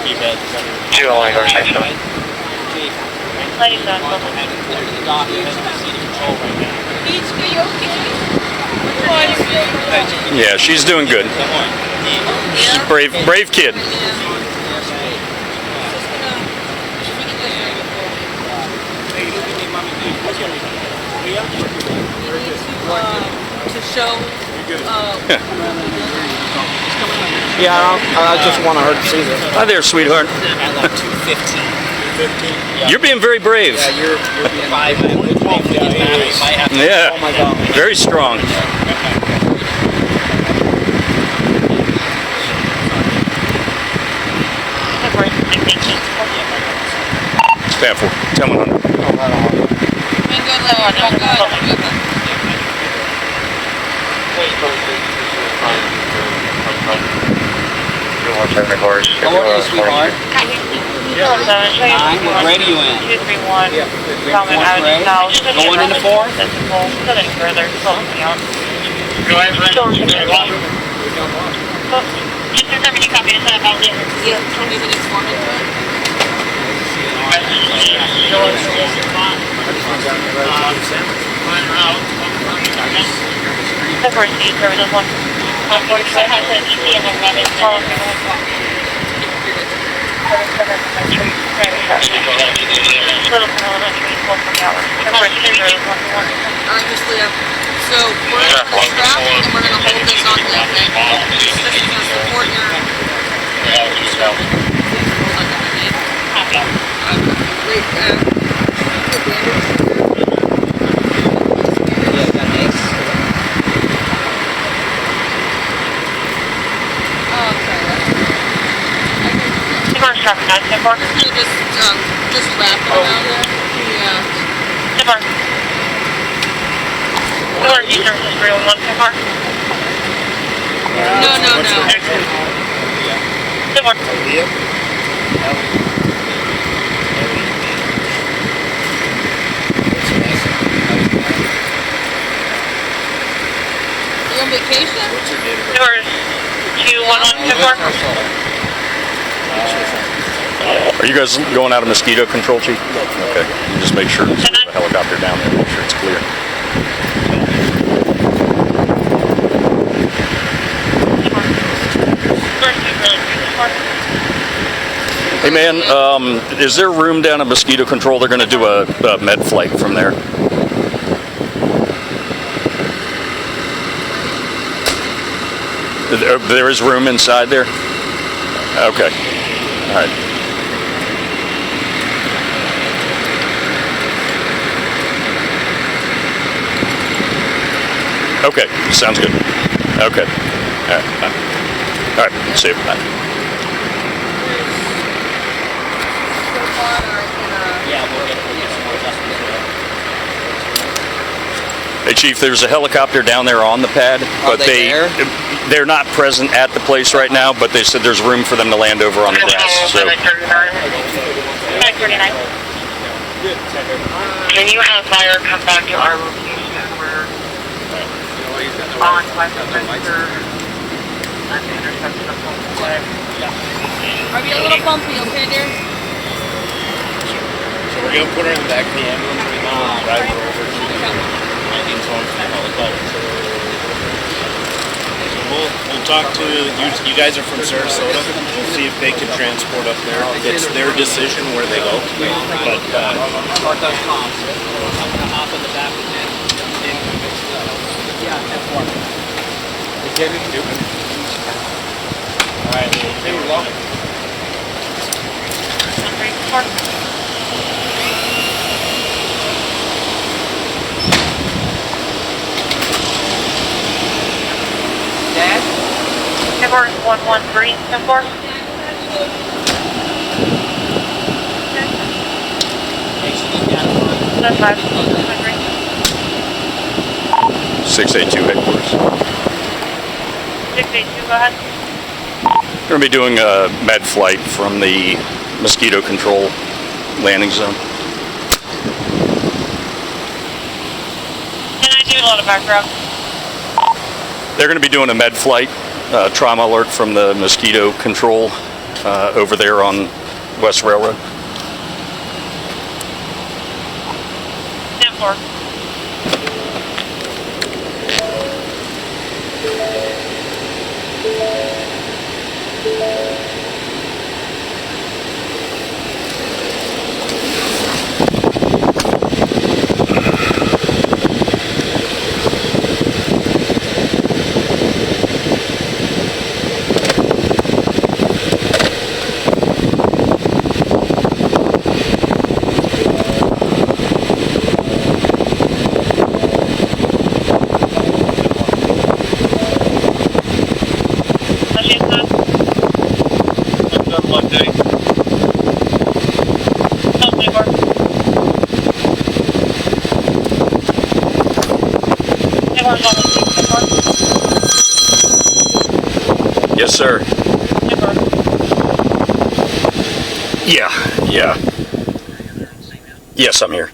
Two only going to Yeah, she's doing good. She's a brave kid. To show. Yeah, I just wanted her to see this. Hi there, sweetheart. At like 215. You're being very brave. Yeah, you're being 5. Yeah. Oh my God. Very strong. Stand for 10-100. How old are you, sweetheart? 9. What grade are you in? 231. Going into 4? So we're going to strap and we're going to hold this on them and this is going to support your... Just wrap it around there. Yeah. No. You on vacation? Are you guys going out of mosquito control, Chief? Okay. You just make sure there's a helicopter down there. Make sure it's clear. Hey man, is there room down at mosquito control? They're going to do a med flight from there. There is room inside there? Okay. All right. Okay, sounds good. Okay. All right, bye. All right, see you. Bye. Hey Chief, there's a helicopter down there on the pad, but they're not present at the place right now, but they said there's room for them to land over on the grass. So. Can you have fire come back to our location where on Are we a little bumpy, okay, dear? So we're gonna put her in the back of the ambulance right now and drive her over to the we'll talk to you guys are from Sarasota, see if they can transport up there. It's their decision where they go. But Start those comms. I'm gonna hop in the back of it. Yeah, 10-4. all right, they were welcome. Dad? Number 113, number. That's 500. 682 headquarters. 682, go ahead. We're going to be doing a med flight from the mosquito control landing zone. Can I do a lot of background? They're going to be doing a med flight, trauma alert from the mosquito control over there on West Railroad. 10-4. Yes, sir. Yeah. Yes, I'm here.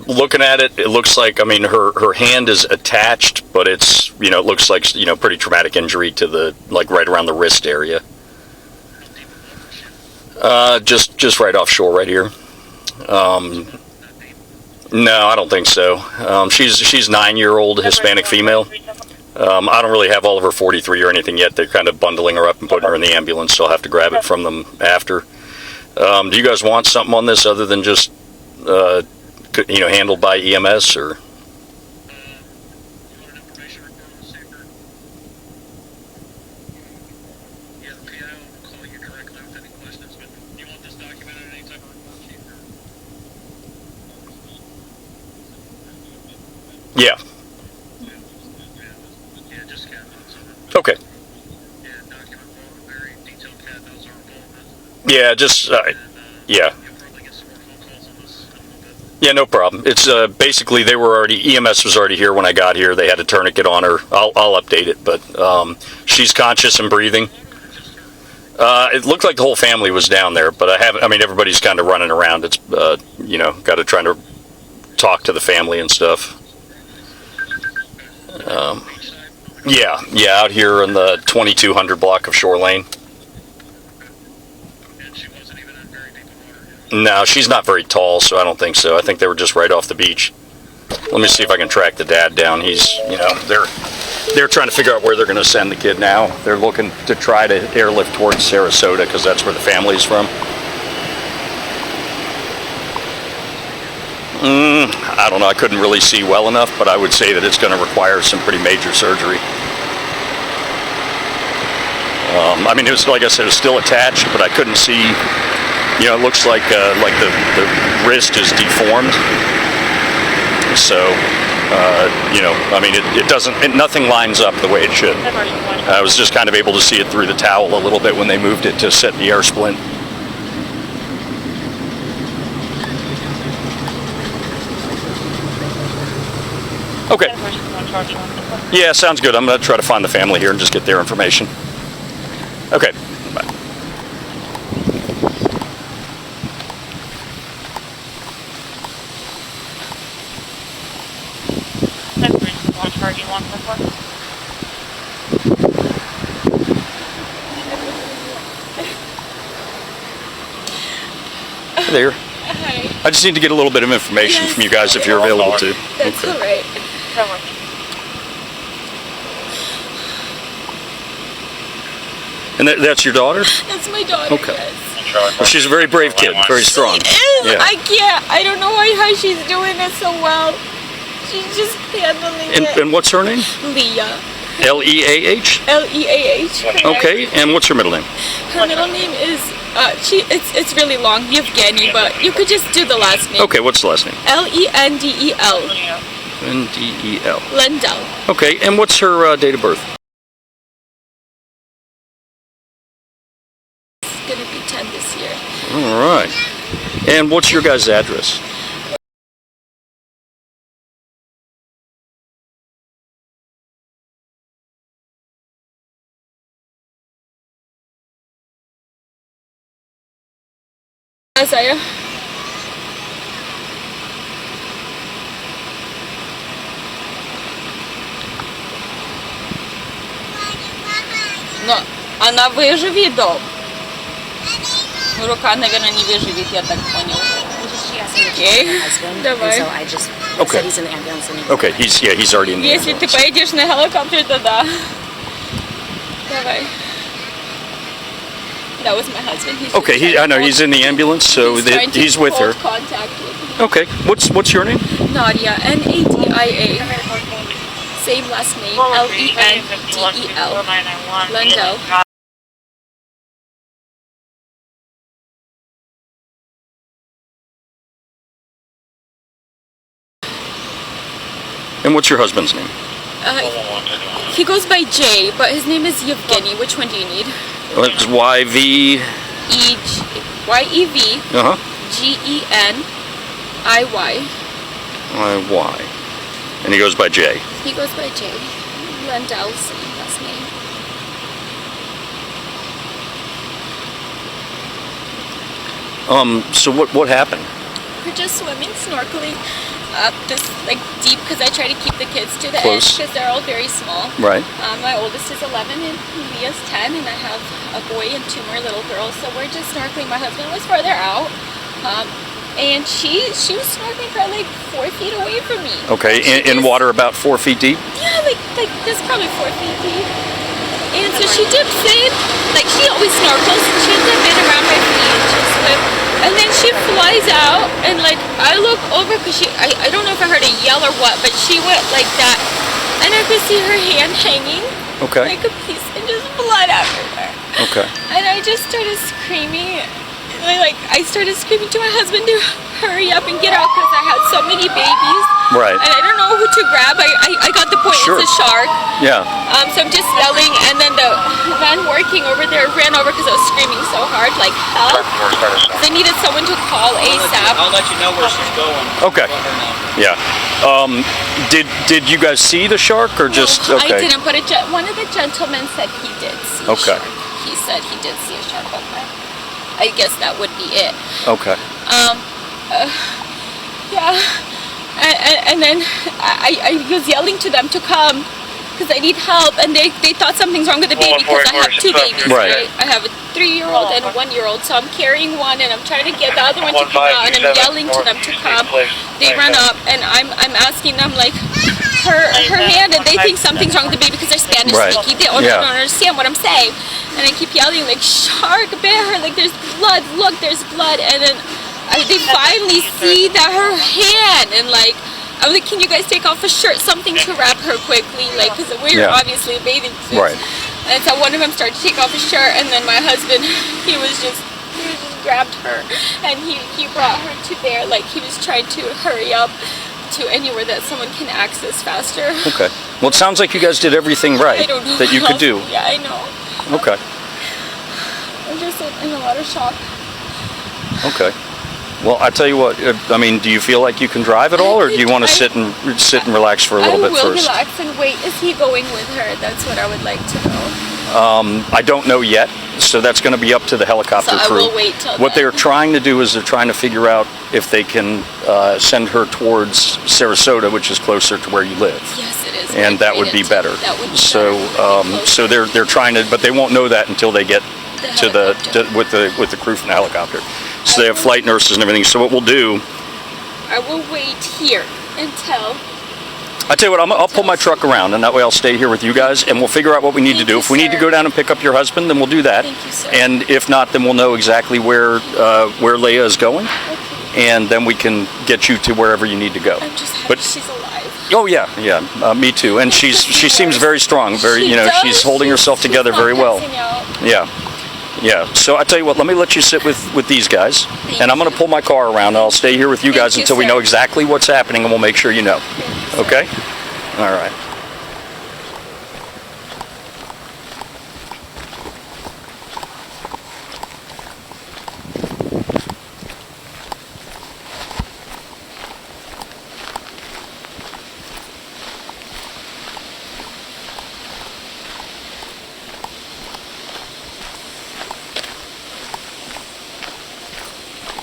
Looking at it, it looks like, I mean, her hand is attached, but it's, you know, it looks like, you know, pretty traumatic injury to the, like, right around the wrist area. Just right offshore right here. No, I don't think so. She's 9-year-old Hispanic female. I don't really have all of her 43 or anything yet. They're kind of bundling her up and putting her in the ambulance, so I'll have to grab it from them after. Do you guys want something on this other than just, you know, handled by EMS, or? Yeah. Okay. Yeah, just, yeah. Yeah, no problem. It's basically they were already, EMS was already here when I got here. They had a tourniquet on her. I'll update it, but she's conscious and breathing. It looked like the whole family was down there, but I mean, everybody's kind of running around. It's, you know, got to try to talk to the family and stuff. Yeah, out here in the 2200 block of Shore Lane. No, she's not very tall, so I don't think so. I think they were just right off the beach. Let me see if I can track the dad down. He's, you know, they're trying to figure out where they're going to send the kid now. They're looking to try to airlift towards Sarasota because that's where the family's from. I don't know. I couldn't really see well enough, but I would say that it's going to require some pretty major surgery. I mean, it was, like I said, it was still attached, but I couldn't see. You know, it looks like the wrist is deformed. So, you know, I mean, it doesn't, nothing lines up the way it should. I was just kind of able to see it through the towel a little bit when they moved it to set the air splint. Okay. Yeah, sounds good. I'm going to try to find the family here and just get their information. Okay. Bye. Hey there. Hi. I just need to get a little bit of information from you guys if you're available to. That's Okay. all right. And that's your daughter? That's my daughter. Okay. Yes. Well, she's a very brave kid, very strong. She is. Yeah. I don't know how she's doing it so well. She's just handling it. And what's her name? Leah. Leah? Leah. Okay, and what's her middle name? Her middle name is it's really long, Yevgeny, but you could just do the last name. Okay, what's the last name? Lendel. Ndel. Lendel. Okay, and what's her date of birth? It's gonna be 10 this year. All right. And what's your guys' address? Isaiah. Но она выживет, да? Рука, наверное, не выживет, я так понял. She asked me to Okay. check my husband, Давай. and so I just Okay. said he's in the ambulance. And Okay, he's already in the Если ты ambulance. поедешь на helicopter, то да. Давай. That was my husband. He's Okay, just I know he's in the ambulance, so trying to he's with her. hold contact with me. Okay, what's your name? Nadia, Nadia. Same last name, Lendel. Lendel. And what's your husband's name? He goes by Jay, but his name is Yevgeny. Which one do you need? It's YV. Y-E-V Uh huh. G-E-N-I-Y. Y. And he goes by J. He goes by Jay. Lendel's last name. So what happened? We're just swimming, snorkeling up this like deep because I try to keep the kids to the Close. edge because they're all very small. Right. My oldest is 11 and Leah's 10, and I have a boy and 2 more little girls. So we're just snorkeling. My husband was further out, and she was snorkeling for like 4 feet away from me. Okay, in water about 4 feet deep. Yeah, like this probably 4 feet deep. And so she dips in, like she always snorkels. She dips in around my feet and she swim. And then she flies out, and like I look over because I don't know if I heard a yell or what, but she went like that, and I could see her hand hanging, Okay. like a piece, and just blood everywhere. Okay. And I just started screaming. I started screaming to my husband to hurry up and get out because I had so many babies. Right. And I don't know who to grab. I got the point. Sure. It's a shark. Yeah. So I'm just yelling, and then the man working over there ran over because I was screaming so hard, like help. They needed someone to call ASAP. I'll let you know where she's going. Okay. Let her know. Yeah. Did you guys see the shark or just No, okay? I didn't, but one of the gentlemen said he did see Okay. a shark. He said he did see a shark. Okay. I guess that would be it. Okay. Yeah. And then I was yelling to them to come because I need help, and they thought something's wrong with the baby because I have 2 babies, Right. I have a 3-year-old and a 1-year-old, so I'm carrying one and I'm trying to get the other one to come out, and I'm yelling to them to come. They run up, and I'm asking them like her hand, and they think something's wrong with the baby because they're Spanish Right. speaking. They don't Yeah. understand what I'm saying, and I keep yelling like shark, bit her, like there's blood, look, there's blood, and then they finally see that her hand, and like I was like, can you guys take off a shirt, something to wrap her quickly, like because we were Yeah. obviously bathing suits. Right. And so one of them started to take off his shirt, and then my husband, he was just grabbed her, and he brought her to there, like he was trying to hurry up to anywhere that someone can access faster. Okay. Well, it sounds like you guys did everything right I don't know that you what could do. else- Yeah, I know. Okay. I'm just in a lot of shock. Okay. Well, I tell you what. I mean, do you feel like you can drive at all, or do you want to sit and relax for a little bit I will first? relax and wait. Is he going with her? That's what I would like to know. I don't know yet, so that's going to be up to the helicopter So I crew. will wait till What then. they're trying to do is they're trying to figure out if they can send her towards Sarasota, which is closer to where you live. Yes, it is. And that would be better. That would be So, better. so they're trying to, but they won't know that until they get to helicopter. with the crew from the helicopter. So they have flight nurses and everything. So what we'll do, I will wait here until. I tell you what, I'll pull my truck around, and that way I'll stay here with you guys, and we'll figure out what we need to Thank do. you, If we need to sir. go down and pick up your husband, then we'll do that. Thank you, sir. And if not, then we'll know exactly where Leah is going, and then we can get you to wherever you need to go. I'm just happy But she's alive. oh yeah, me too. And she seems very strong, very she's holding herself together She's very not well. passing out. Yeah. Yeah, so I tell you what, let me let you sit with these guys, and I'm going to pull my car around, and I'll stay here with you Thank guys you, until we sir. know exactly what's happening, and we'll make sure you know. Okay? All right.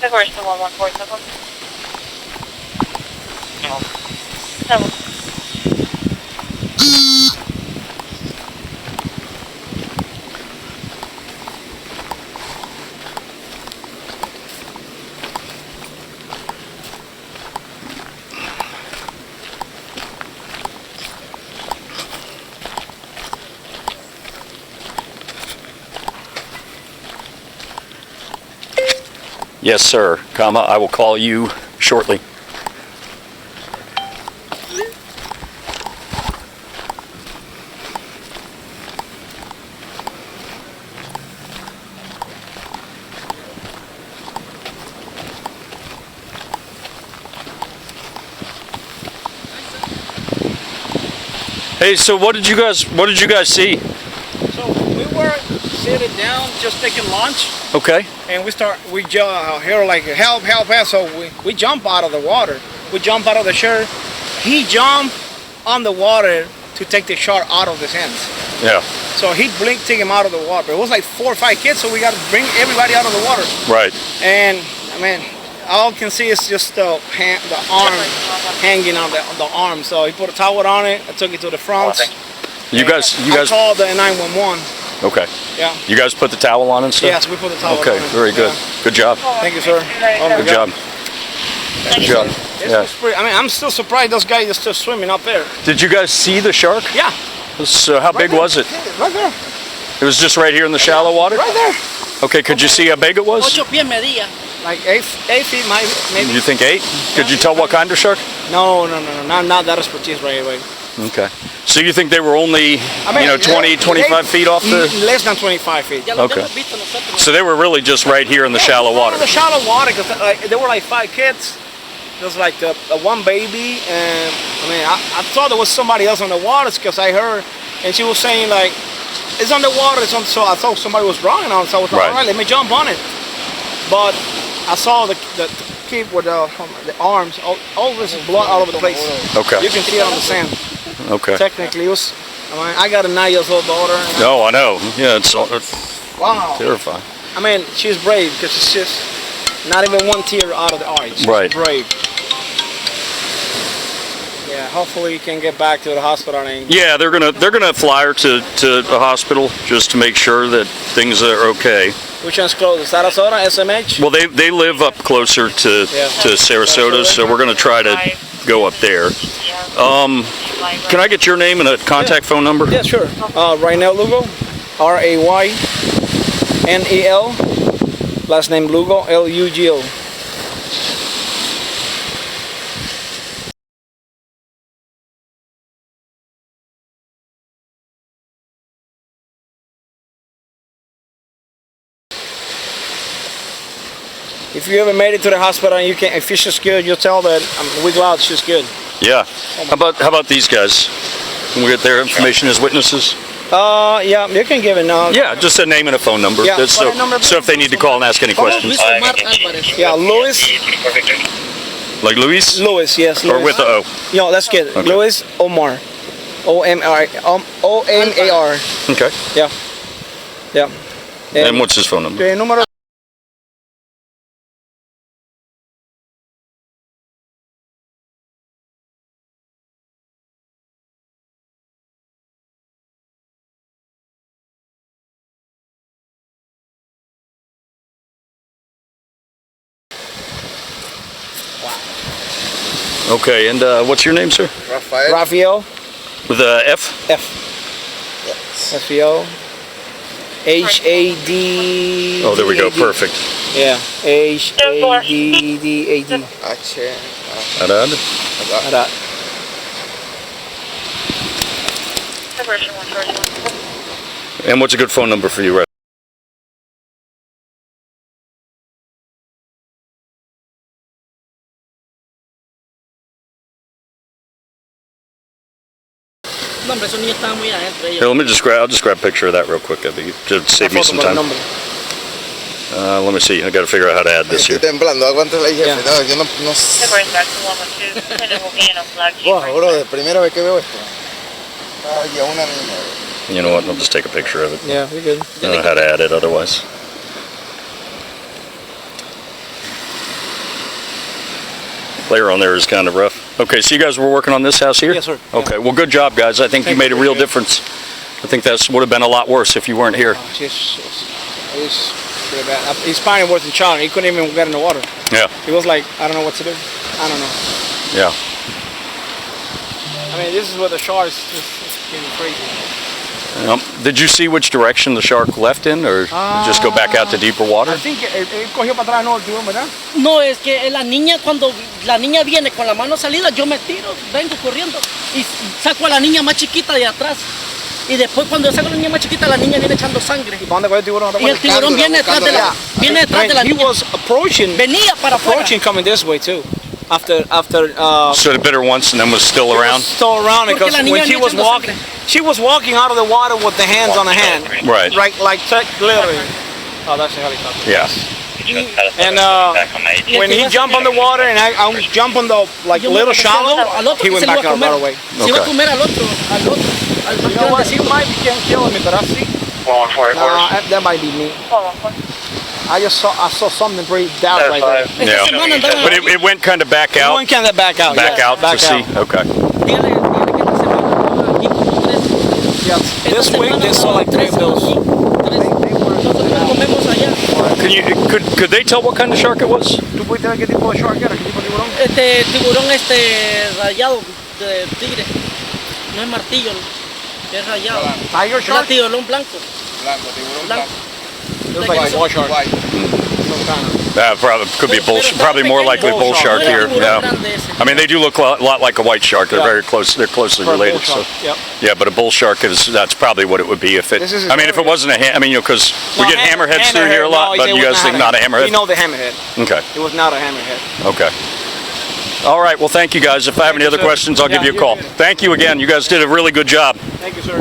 Of course, the 1147. Yes, sir. Comma, I will call you shortly. Hey, so what did you guys see? So we were sitting down, just taking lunch, Okay. and we hear like help, help, help. So we jump out of the water. We jump out of the shirt. He jumped on the water to take the shark out of his hands. Yeah. So he blinked, take him out of the water. It was like 4 or 5 kids, so we got to bring everybody out of the water. Right. And I mean, all I can see is just the arm hanging on the arm. So he put a towel on it. I took it to the front. You guys. I called the 911. Okay. Yeah. You guys put the towel on and stuff? Yes, we put the towel on. Okay. Very good. Yeah. Good job. Thank you, sir. Oh my Good God. job. Good job. Yeah. I mean, I'm still surprised those guys are still swimming up there. Did you guys see the shark? Yeah. So how big was it? Right there. It was just right here in the shallow water? Right there. Okay, could you see how big it was? 8 pies medía. Like 8 feet, maybe. You think 8? Could you tell what kind of shark? No. Not that expertise right away. Okay. So you think they were only, 20, 25 feet off the... Less than 25 feet. Ya lo Okay. hemos visto nosotros. So they were really just right here in the shallow water? In the shallow water, because there were like 5 kids. There was like one baby, and I mean, I thought there was somebody else on the water because I heard, and she was saying like, it's on the water, it's on, so I thought somebody was drawing on it, so I was like, Right. all right, let me jump on it. But I saw the kid with the arms, all this is blood all over the place. Okay. You can see it on the sand. Okay. Technically, it was, I got a 9-year-old daughter. And Oh, I know. Yeah, it's wow. terrifying. I mean, she's brave because it's just not even one tear out of the eye. She's Right. brave. Yeah, hopefully you can get back to the hospital. And Yeah, they're gonna fly her to a hospital just to make sure that things are okay. which one's closest? Sarasota, SMH? Well, they live up closer to Sarasota, so we're gonna try to go up there. Can I get your name and a contact phone number? Yeah, sure. Raynel Lugo, R-A-Y-N-E-L, last name Lugo, L-U-G-O. If you ever made it to the hospital and if she's good, you tell that we're glad she's good. Yeah. How about these guys? Can we get their information as witnesses? Yeah, you can give it now. Yeah, just a name and a phone number. Yeah, That's phone number, so if they need to call and ask any questions. Luis Omar Álvarez. Yeah, Luis, Like Luis? Luis, yes, Luis. Or with the O? No, that's good. Okay. Luis Omar, O-M-A-R. Okay. Yeah, yeah. And what's his phone number? Okay, número. Okay, and what's your name, sir? Rafael. With a F? F. Rafael. H-A-D. Oh, there we go. Perfect. Yeah. H-A-D-D-A-D. Arad? Arad. And what's a good phone number for you, Red? No, hombre, esos niños estaban muy adentro. Here, let me I'll just grab a picture of that real quick. I think to save me some time. Let me see. I got to figure out how to add this here. Estoy temblando, aguántale ahí, jefe. No, yo no sé. Wow, bro, de primera vez que veo esto. Ay, a una niña. You know what? I'll just take a picture of it. Yeah, we're good. I don't know how to add it otherwise. Layer on there is kind of rough. Okay, so you guys were working on this house here? Yes, sir. Okay, well, good job, guys. I think you made a real difference. I think that would have been a lot worse if you weren't here. It's pretty bad. His spine was in child. He couldn't even get in the water. Yeah. He was like, I don't know what to do. I don't know. Yeah. I mean, this is where the shark is just getting crazy. Did you see which direction the shark left in, or just go back out to deeper water? I think él cogió para atrás, no, el tiburón, ¿verdad? No, es que la niña, cuando la niña viene con la mano salida, yo me tiro, vengo corriendo y saco a la niña más chiquita de atrás. Y después cuando yo saco a la niña más chiquita, la niña viene echando sangre. ¿Y para dónde cogió el tiburón? Y el tiburón viene detrás de la, He niña. was approaching. Venía para afuera. Coming this way too. After So it bit her once and then was still around? still around Porque because la niña when she venía was echando walking, she was walking out of the water with the hands on the hand. Right. Like literally. Oh, that's a helicopter. Yeah. And when he jumped on the water and I jumped on the like Yo me little regresé shallow, al otro he que went se lo back iba a out right comer. away. Se iba a Okay. comer al otro, al más You know what? He grandecito. might can't kill me, but I see. That might be me. I saw something pretty dark right there. Yeah. Esta semana andaba But it went kind of back One out? can back out. Back yeah, out back to sea? Okay. dígale que esta semana andaba aquí como tres. Yeah. Esta This week semana they saw like three of those. tres. Nosotros nos comemos allá. Could they tell what kind of shark it was? ¿Tú pudiste ver qué tipo de shark era? ¿Qué tipo de tiburón? Tiburón rayado de tigre. No es martillo, es rayado. Tiger Es shark? tiburón blanco. Blanco, tiburón Blanco. blanco. It was like a bull shark. White. Some kind of. Probably could be bull. Probably more likely bull shark here. Yeah. I mean, they do look a lot like a white shark. They're Yeah. very close. They're closely For a bull related. So. shark, yep. Yeah, but a bull shark that's probably what it would be if it. This is I mean, if it wasn't because we get hammerheads through here a lot, but you guys think not a hammerhead? We know the hammerhead. Okay. It was not a hammerhead. Okay. All right. Well, thank you guys. If I have any you, other sir. questions, I'll give Yeah, you a call. you're good. Thank you again. You guys did a really good job. Thank you, sir.